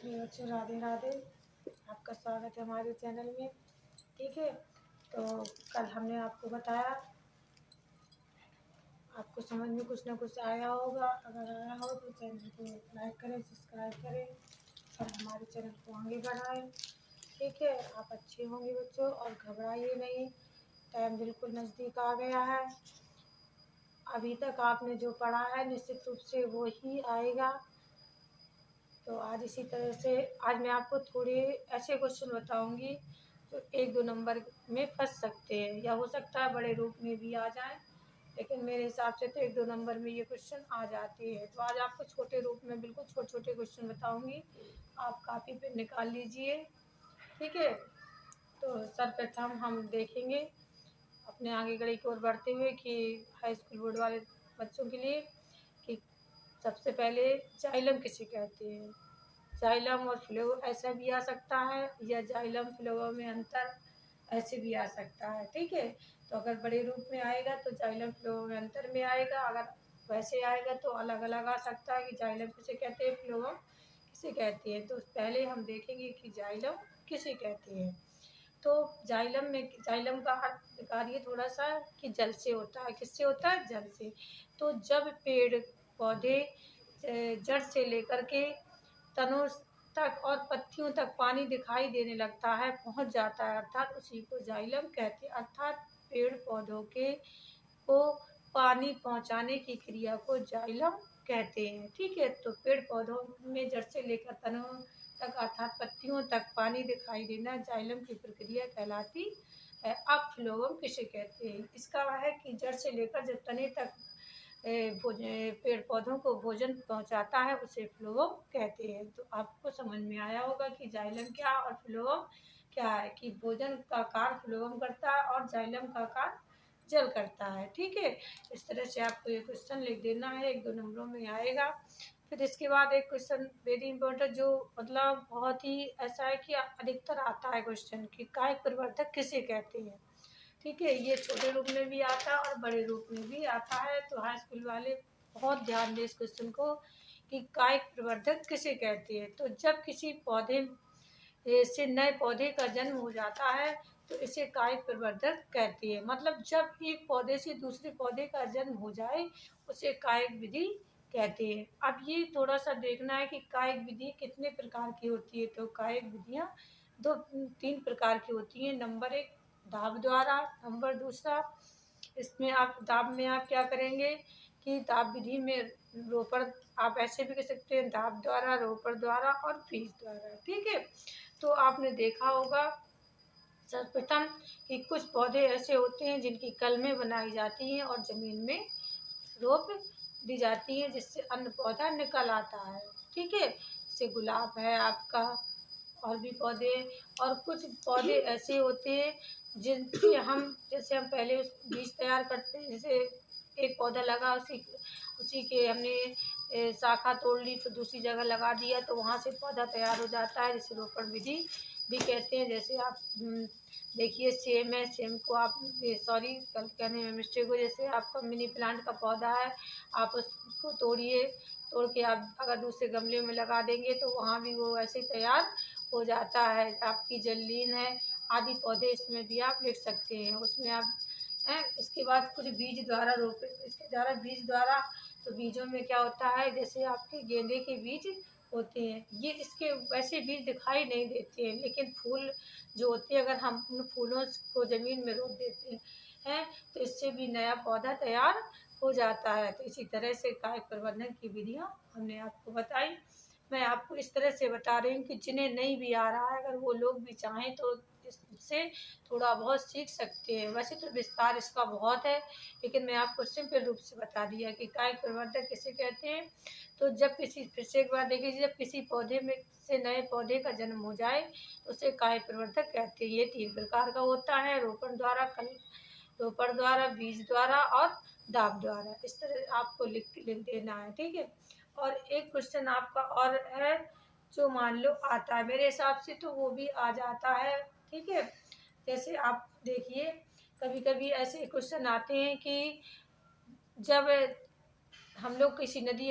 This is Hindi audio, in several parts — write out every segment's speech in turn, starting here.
प्रिय बच्चों, राधे राधे। आपका स्वागत है हमारे चैनल में। ठीक है, तो कल हमने आपको बताया, आपको समझ में कुछ ना कुछ आया होगा। अगर आया हो तो चैनल को लाइक करें, सब्सक्राइब करें और हमारे चैनल को आगे बढ़ाएं। ठीक है, आप अच्छे होंगे बच्चों और घबराइए नहीं। टाइम बिल्कुल नज़दीक आ गया है। अभी तक आपने जो पढ़ा है निश्चित रूप से वो ही आएगा। तो आज इसी तरह से आज मैं आपको थोड़े ऐसे क्वेश्चन बताऊंगी जो 1-2 नंबर में फंस सकते हैं, या हो सकता है बड़े रूप में भी आ जाएं, लेकिन मेरे हिसाब से तो 1-2 नंबर में ये क्वेश्चन आ जाते हैं। तो आज आपको छोटे रूप में बिल्कुल छोटे छोटे क्वेश्चन बताऊंगी। आप कापी पे निकाल लीजिए। ठीक है, तो सर्वप्रथम हम देखेंगे अपने आगे गढ़ी की ओर बढ़ते हुए कि हाई स्कूल बोर्ड वाले बच्चों के लिए कि सबसे पहले जाइलम किसे कहते हैं। जाइलम और फ्लोएम ऐसा भी आ सकता है, या जाइलम फ्लोएम में अंतर ऐसे भी आ सकता है। ठीक है, तो अगर बड़े रूप में आएगा तो जाइलम फ्लोएम में अंतर में आएगा। अगर वैसे आएगा तो अलग अलग आ सकता है कि जाइलम किसे कहते हैं, फ्लोएम किसे कहते हैं। तो पहले हम देखेंगे कि जाइलम किसे कहते हैं। तो जाइलम का अर्थ निकालिए थोड़ा सा कि जल से होता है। किससे होता है? जल से। तो जब पेड़ पौधे जड़ से लेकर के तनों तक और पत्तियों तक पानी दिखाई देने लगता है, पहुंच जाता है, अर्थात उसी को जाइलम कहते हैं। अर्थात पेड़ पौधों के को पानी पहुंचाने की क्रिया को जाइलम कहते हैं। ठीक है, तो पेड़ पौधों में जड़ से लेकर तनों तक अर्थात पत्तियों तक पानी दिखाई देना जाइलम की प्रक्रिया कहलाती है। अब फ्लोएम किसे कहते हैं? इसका है कि जड़ से लेकर जब तने तक पेड़ पौधों को भोजन पहुंचाता है उसे फ्लोएम कहते हैं। तो आपको समझ में आया होगा कि जाइलम क्या और फ्लोएम क्या है। कि भोजन का कार्य फ्लोएम करता है और जाइलम का कार्य जल करता है। ठीक है, इस तरह से आपको ये क्वेश्चन लिख देना है, 1-2 नंबरों में आएगा। फिर इसके बाद एक क्वेश्चन वेरी इंपॉर्टेंट, जो मतलब बहुत ही ऐसा है कि अधिकतर आता है क्वेश्चन कि कायिक प्रवर्धक किसे कहते हैं। ठीक है, ये छोटे रूप में भी आता है और बड़े रूप में भी आता है। तो हाई स्कूल वाले बहुत ध्यान दें इस क्वेश्चन को कि कायिक प्रवर्धक किसे कहते हैं। तो जब किसी पौधे से नए पौधे का जन्म हो जाता है तो इसे कायिक प्रवर्धक कहते हैं। मतलब जब एक पौधे से दूसरे पौधे का जन्म हो जाए उसे कायिक विधि कहते हैं। अब ये थोड़ा सा देखना है कि कायिक विधि कितने प्रकार की होती है। तो कायिक विधियाँ 2-3 प्रकार की होती हैं। नंबर 1 दाब द्वारा, नंबर दूसरा इसमें आप दाब में आप क्या करेंगे कि दाब विधि में रोपण, आप ऐसे भी कर सकते हैं दाब द्वारा, रोपण द्वारा और बीज द्वारा। ठीक है, तो आपने देखा होगा सर्वप्रथम कि कुछ पौधे ऐसे होते हैं जिनकी कलमें बनाई जाती हैं और ज़मीन में रोप दी जाती हैं, जिससे अन्य पौधा निकल आता है। ठीक है, जैसे गुलाब है आपका, और भी पौधे। और कुछ पौधे ऐसे होते हैं जिनसे हम जैसे हम पहले उस बीज तैयार करते हैं, जैसे एक पौधा लगा उसी उसी के हमने शाखा तोड़ ली तो दूसरी जगह लगा दिया तो वहाँ से पौधा तैयार हो जाता है, जिसे रोपण विधि भी कहते हैं। जैसे आप देखिए सेम है, सेम को आप सॉरी कल कहने में मिस्टेक हो, जैसे आपका मिनी प्लांट का पौधा है, आप उसको तोड़िए, तोड़ के आप अगर दूसरे गमले में लगा देंगे तो वहाँ भी वो ऐसे तैयार हो जाता है। आपकी जल्लीन है आदि पौधे इसमें भी आप लिख सकते हैं, उसमें आप हैं। इसके बाद कुछ बीज द्वारा रोपे, इसके द्वारा बीज द्वारा, तो बीजों में क्या होता है, जैसे आपके गेंदे के बीज होते हैं, ये इसके वैसे बीज दिखाई नहीं देते हैं, लेकिन फूल जो होते हैं अगर हम उन फूलों को ज़मीन में रोप देते हैं तो इससे भी नया पौधा तैयार हो जाता है। तो इसी तरह से कायिक प्रबंधन की विधियाँ हमने आपको बताई। मैं आपको इस तरह से बता रही हूँ कि जिन्हें नहीं भी आ रहा है, अगर वो लोग भी चाहें तो इससे थोड़ा बहुत सीख सकते हैं। वैसे तो विस्तार इसका बहुत है, लेकिन मैं आपको सिंपल रूप से बता दिया कि कायिक प्रवर्धक किसे कहते हैं। तो जब किसी, फिर से एक बार देखिए, जब किसी पौधे में से नए पौधे का जन्म हो जाए तो उसे कायिक प्रवर्धक कहते हैं। ये 3 प्रकार का होता है, रोपण द्वारा, बीज द्वारा और दाब द्वारा। इस तरह आपको लिख देना है। ठीक है, और एक क्वेश्चन आपका और है जो मान लो आता है, मेरे हिसाब से तो वो भी आ जाता है। ठीक है, जैसे आप देखिए कभी कभी ऐसे क्वेश्चन आते हैं कि जब हम लोग किसी नदी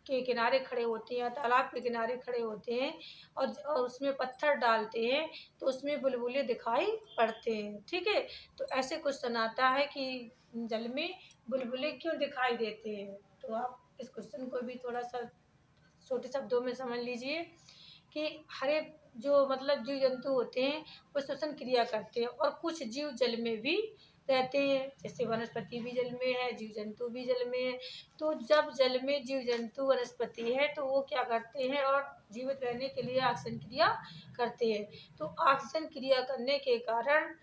के किनारे खड़े होते हैं, तालाब के किनारे खड़े होते हैं और उसमें पत्थर डालते हैं तो उसमें बुलबुले दिखाई पड़ते हैं, ठीक है। तो ऐसे क्वेश्चन आता है कि जल में बुलबुले क्यों दिखाई देते हैं। तो आप इस क्वेश्चन को भी थोड़ा सा छोटे शब्दों में समझ लीजिए कि हर एक जो मतलब जीव जंतु होते हैं वो श्वसन क्रिया करते हैं और कुछ जीव जल में भी रहते हैं, जैसे वनस्पति भी जल में है, जीव जंतु भी जल में है। तो जब जल में जीव जंतु वनस्पति है तो वो क्या करते हैं और जीवित रहने के लिए ऑक्सीजन क्रिया करते हैं। तो ऑक्सीजन क्रिया करने के कारण,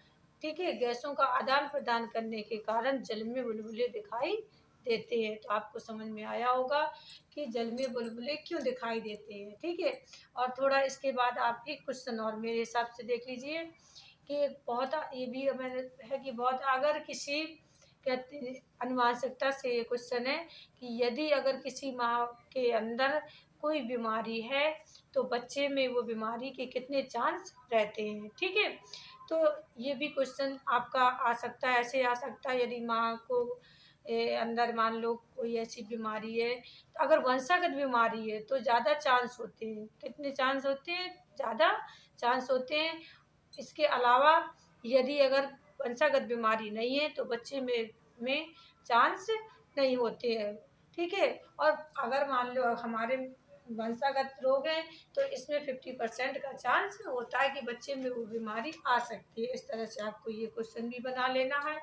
ठीक है, गैसों का आदान प्रदान करने के कारण जल में बुलबुले दिखाई देते हैं। तो आपको समझ में आया होगा कि जल में बुलबुले क्यों दिखाई देते हैं, ठीक है। और थोड़ा इसके बाद आप एक क्वेश्चन और मेरे हिसाब से देख लीजिए कि बहुत ये भी मैंने है कि बहुत अगर किसी कहते हैं अनुवांशिकता से ये क्वेश्चन है कि यदि अगर किसी माँ के अंदर कोई बीमारी है तो बच्चे में वो बीमारी के कितने चांस रहते हैं, ठीक है। तो ये भी क्वेश्चन आपका आ सकता है, ऐसे आ सकता है यदि माँ को अंदर मान लो कोई ऐसी बीमारी है, तो अगर वंशागत बीमारी है तो ज़्यादा चांस होते हैं। कितने चांस होते हैं? ज़्यादा चांस होते हैं। इसके अलावा यदि अगर वंशागत बीमारी नहीं है तो बच्चे में चांस नहीं होते हैं, ठीक है। और अगर मान लो हमारे वंशागत रोग है तो इसमें 50% का चांस होता है कि बच्चे में वो बीमारी आ सकती है। इस तरह से आपको ये क्वेश्चन भी बना लेना है,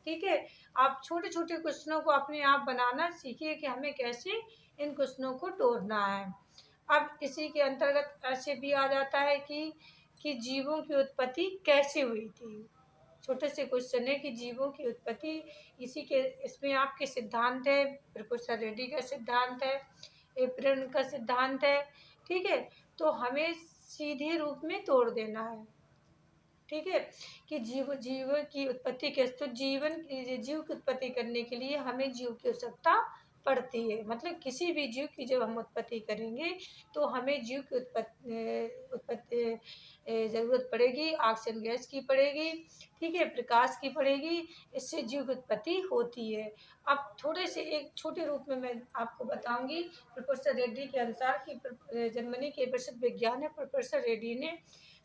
ठीक है। आप छोटे छोटे क्वेश्चनों को अपने आप बनाना सीखिए कि हमें कैसे इन क्वेश्चनों को तोड़ना है। अब इसी के अंतर्गत ऐसे भी आ जाता है कि जीवों की उत्पत्ति कैसे हुई थी। छोटे से क्वेश्चन है कि जीवों की उत्पत्ति इसी के इसमें आपके सिद्धांत है, प्रोफेसर रेड्डी का सिद्धांत है, एप्रन का सिद्धांत है, ठीक है। तो हमें सीधे रूप में तोड़ देना है, ठीक है, कि जीव की उत्पत्ति कैसे। तो जीव की उत्पत्ति करने के लिए हमें जीव की आवश्यकता पड़ती है। मतलब किसी भी जीव की जब हम उत्पत्ति करेंगे तो हमें जीव की उत्पत्ति ज़रूरत पड़ेगी, ऑक्सीजन गैस की पड़ेगी, ठीक है, प्रकाश की पड़ेगी, इससे जीव की उत्पत्ति होती है। अब थोड़े से एक छोटे रूप में मैं आपको बताऊंगी। प्रोफेसर रेड्डी के अनुसार कि जर्मनी के प्रसिद्ध वैज्ञानिक प्रोफेसर रेड्डी ने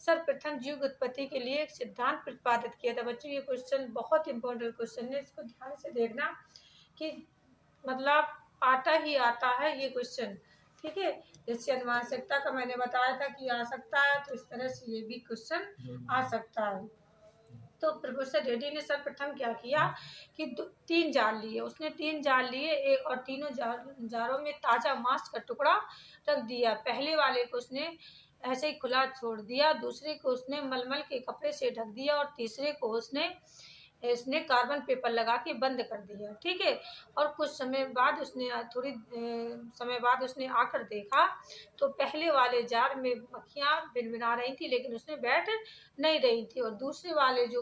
सर्वप्रथम जीव की उत्पत्ति के लिए एक सिद्धांत प्रतिपादित किया था। बच्चों ये क्वेश्चन बहुत इंपॉर्टेंट क्वेश्चन है, इसको ध्यान से देखना कि मतलब आता ही आता है ये क्वेश्चन, ठीक है। जैसे अनुवांशिकता का मैंने बताया था कि आ सकता है, तो इस तरह से ये भी क्वेश्चन आ सकता है। तो प्रोफेसर रेड्डी ने सर्वप्रथम क्या किया कि 3 जार लिए, उसने 3 जार लिए एक और तीनों जारों में ताज़ा मांस का टुकड़ा रख दिया। पहले वाले को उसने ऐसे ही खुला छोड़ दिया, दूसरे को उसने मलमल के कपड़े से ढक दिया और तीसरे को उसने इसने कार्बन पेपर लगा के बंद कर दिया, ठीक है। और कुछ समय बाद उसने थोड़ी समय बाद उसने आकर देखा तो पहले वाले जार में मक्खियाँ भिनभिना रही थी लेकिन उसमें बैठ नहीं रही थी, और दूसरे वाले जो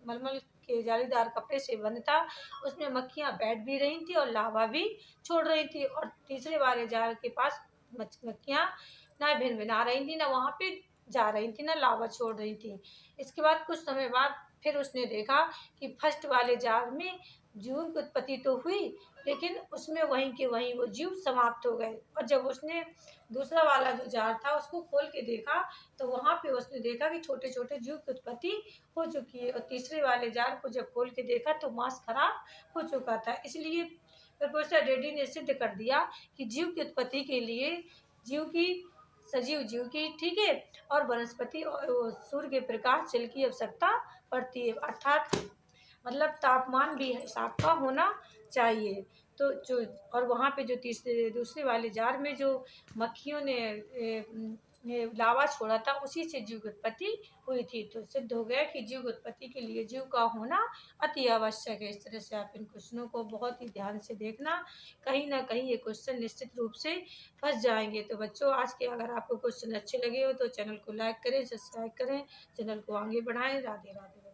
मलमल के जालीदार कपड़े से बंद था उसमें मक्खियाँ बैठ भी रही थी और लावा भी छोड़ रही थी, और तीसरे वाले जार के पास मक्खियाँ ना भिनभिना रही थी, ना वहाँ पे जा रही थी, ना लावा छोड़ रही थी। इसके बाद कुछ समय बाद फिर उसने देखा कि फर्स्ट वाले जार में जीवों की उत्पत्ति तो हुई लेकिन उसमें वहीं के वहीं वो जीव समाप्त हो गए, और जब उसने दूसरा वाला जो जार था उसको खोल के देखा तो वहाँ पे उसने देखा कि छोटे छोटे जीव की उत्पत्ति हो चुकी है, और तीसरे वाले जार को जब खोल के देखा तो मांस खराब हो चुका था। इसलिए प्रोफेसर रेड्डी ने सिद्ध कर दिया कि जीव की उत्पत्ति के लिए जीव की सजीव जीव की, ठीक है, और वनस्पति और सूर्य के प्रकाश जल की आवश्यकता पड़ती है, अर्थात मतलब तापमान भी हिसाब का होना चाहिए। तो जो और वहाँ पे जो तीसरे दूसरे वाले जार में जो मक्खियों ने लावा छोड़ा था उसी से जीव की उत्पत्ति हुई थी। तो सिद्ध हो गया कि जीव की उत्पत्ति के लिए जीव का होना अति आवश्यक है। इस तरह से आप इन क्वेश्चनों को बहुत ही ध्यान से देखना, कहीं ना कहीं ये क्वेश्चन निश्चित रूप से फंस जाएंगे। तो बच्चों आज के अगर आपको क्वेश्चन अच्छे लगे हो तो चैनल को लाइक करें, सब्सक्राइब करें, चैनल को आगे बढ़ाएं। राधे राधे।